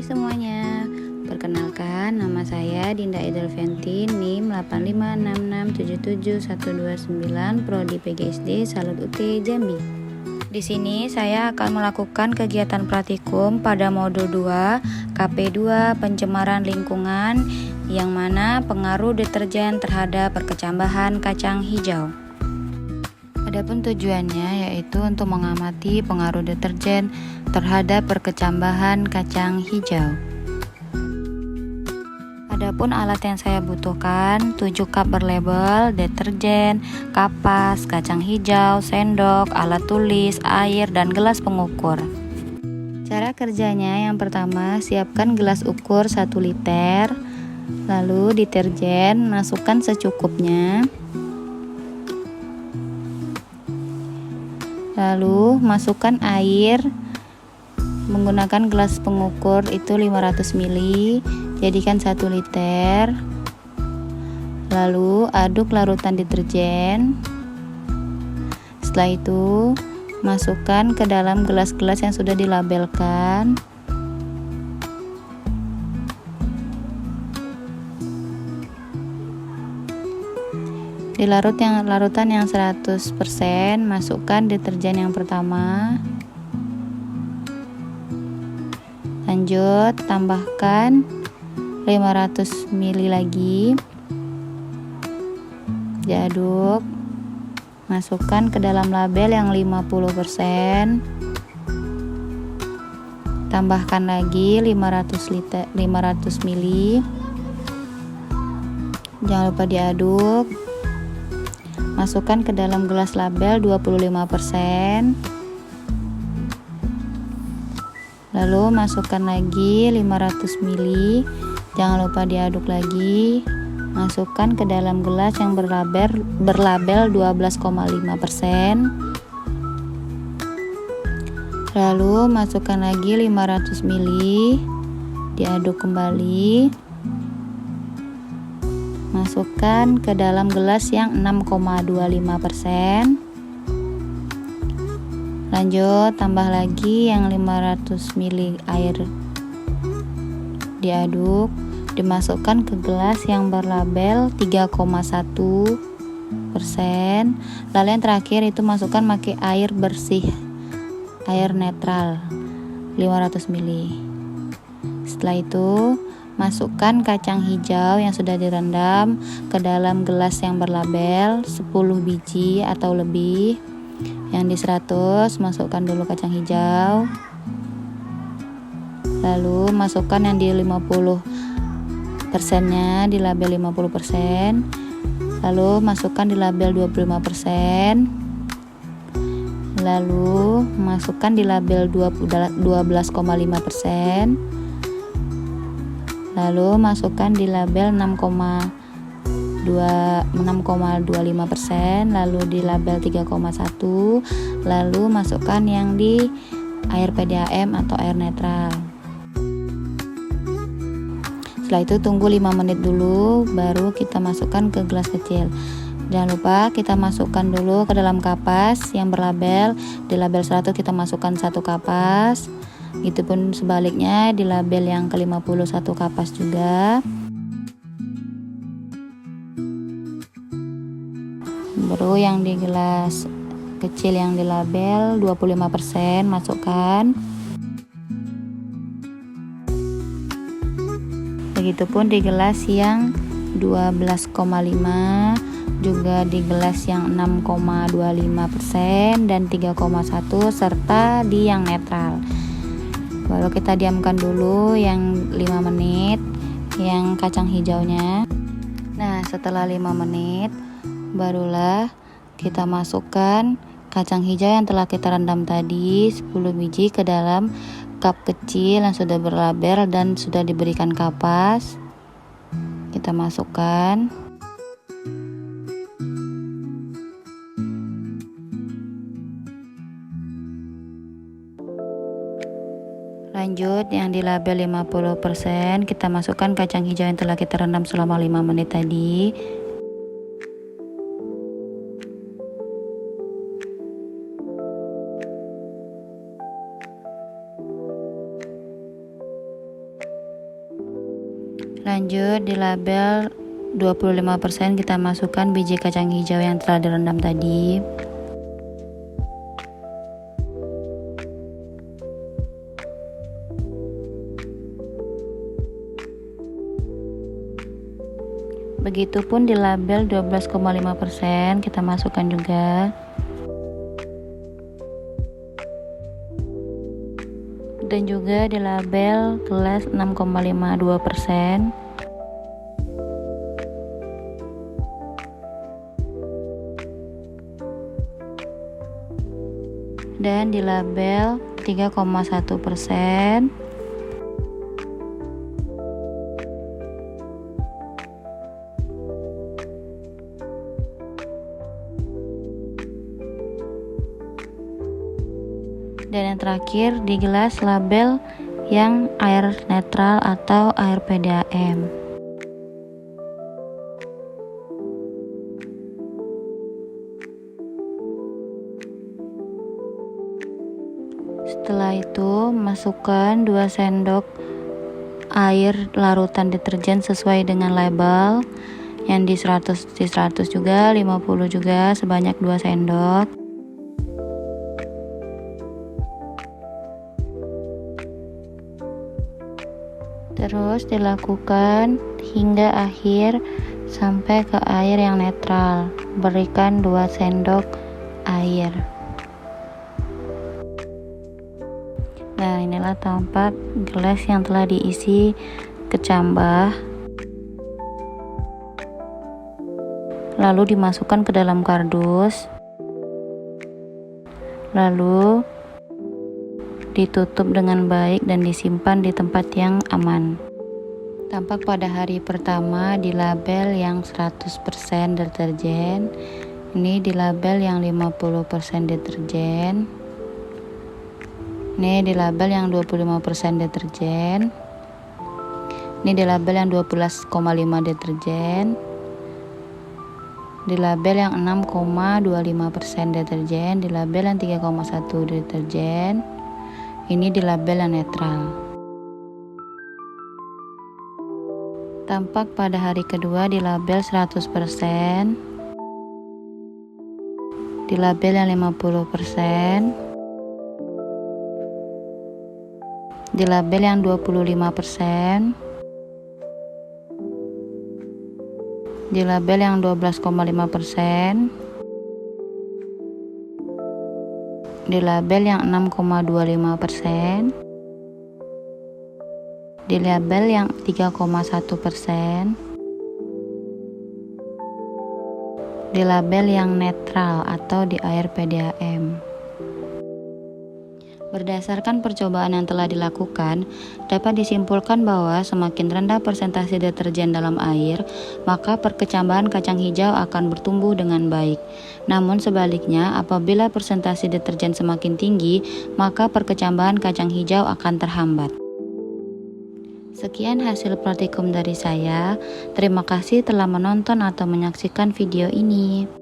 Hai semuanya, perkenalkan nama saya Dinda Edelvianti, NIM 856677129, Prodi PGSD Salut UT Jambi. Di sini saya akan melakukan kegiatan praktikum pada modul 2 KP2 pencemaran lingkungan, yang mana pengaruh deterjen terhadap perkecambahan kacang hijau. Adapun tujuannya yaitu untuk mengamati pengaruh deterjen terhadap perkecambahan kacang hijau. Adapun alat yang saya butuhkan 7 cup berlabel deterjen, kapas, kacang hijau, sendok, alat tulis, air, dan gelas pengukur. Cara kerjanya yang pertama, siapkan gelas ukur 1 liter, lalu deterjen masukkan secukupnya. Lalu masukkan air menggunakan gelas pengukur itu 500 ml, jadikan 1 liter. Lalu aduk larutan deterjen. Setelah itu masukkan ke dalam gelas-gelas yang sudah dilabelkan. Di larutan yang 100%, masukkan deterjen yang pertama. Lanjut, tambahkan 500 ml lagi. Diaduk. Masukkan ke dalam label yang 50%. Tambahkan lagi 500 ml. Jangan lupa diaduk. Masukkan ke dalam gelas label 25%. Lalu masukkan lagi 500 ml. Jangan lupa diaduk lagi. Masukkan ke dalam gelas yang berlabel 12,5%. Lalu masukkan lagi 500 ml. Diaduk kembali. Masukkan ke dalam gelas yang 6,25%. Lanjut, tambah lagi yang 500 ml air. Diaduk, dimasukkan ke gelas yang berlabel 3,1%. Lalu yang terakhir itu masukkan pakai air bersih, air netral 500 ml. Setelah itu masukkan kacang hijau yang sudah direndam ke dalam gelas yang berlabel 10 biji atau lebih. Yang di 100 masukkan dulu kacang hijau. Lalu masukkan yang di 50%-nya, di label 50%. Lalu masukkan di label 25%. Lalu masukkan di label 12,5%. Lalu masukkan di label 6,25%, lalu di label 3,1, lalu masukkan yang di air PDAM atau air netral. Setelah itu tunggu 5 menit dulu, baru kita masukkan ke gelas kecil. Jangan lupa kita masukkan dulu ke dalam kapas yang berlabel, di label 100 kita masukkan 1 kapas. Itu pun sebaliknya di label yang ke-50 1 kapas juga. Baru yang di gelas kecil yang di label 25% masukkan. Begitupun di gelas yang 12,5, juga di gelas yang 6,25% dan 3,1, serta di yang netral. Baru kita diamkan dulu yang 5 menit yang kacang hijaunya. Nah, setelah 5 menit barulah kita masukkan kacang hijau yang telah kita rendam tadi 10 biji ke dalam cup kecil yang sudah berlabel dan sudah diberikan kapas. Kita masukkan. Lanjut, yang di label 50% kita masukkan kacang hijau yang telah kita rendam selama 5 menit tadi. Lanjut di label 25% kita masukkan biji kacang hijau yang telah direndam tadi. Begitupun di label 12,5% kita masukkan juga. Dan juga di label gelas 6,52%. Dan di label 3,1%. Dan yang terakhir di gelas label yang air netral atau air PDAM. Setelah itu masukkan 2 sendok air larutan deterjen sesuai dengan label, yang di 100 juga, 50 juga, sebanyak 2 sendok. Terus dilakukan hingga akhir sampai ke air yang netral. Berikan 2 sendok air. Nah, inilah tampak gelas yang telah diisi kecambah. Lalu dimasukkan ke dalam kardus. Lalu ditutup dengan baik dan disimpan di tempat yang aman. Tampak pada hari pertama di label yang 100% deterjen. Ini di label yang 50% deterjen. Ini di label yang 25% deterjen. Ini di label yang 12,5 deterjen. Di label yang 6,25% deterjen. Di label yang 3,1 deterjen. Ini di label yang netral. Tampak pada hari kedua di label 100%, di label yang 50%, di label yang 25%, di label yang 12,5%, di label yang 6,25%, di label yang 3,1%, di label yang netral atau di air PDAM. Berdasarkan percobaan yang telah dilakukan, dapat disimpulkan bahwa semakin rendah persentase deterjen dalam air, maka perkecambahan kacang hijau akan bertumbuh dengan baik. Namun sebaliknya, apabila persentase deterjen semakin tinggi, maka perkecambahan kacang hijau akan terhambat. Sekian hasil praktikum dari saya. Terima kasih telah menonton atau menyaksikan video ini.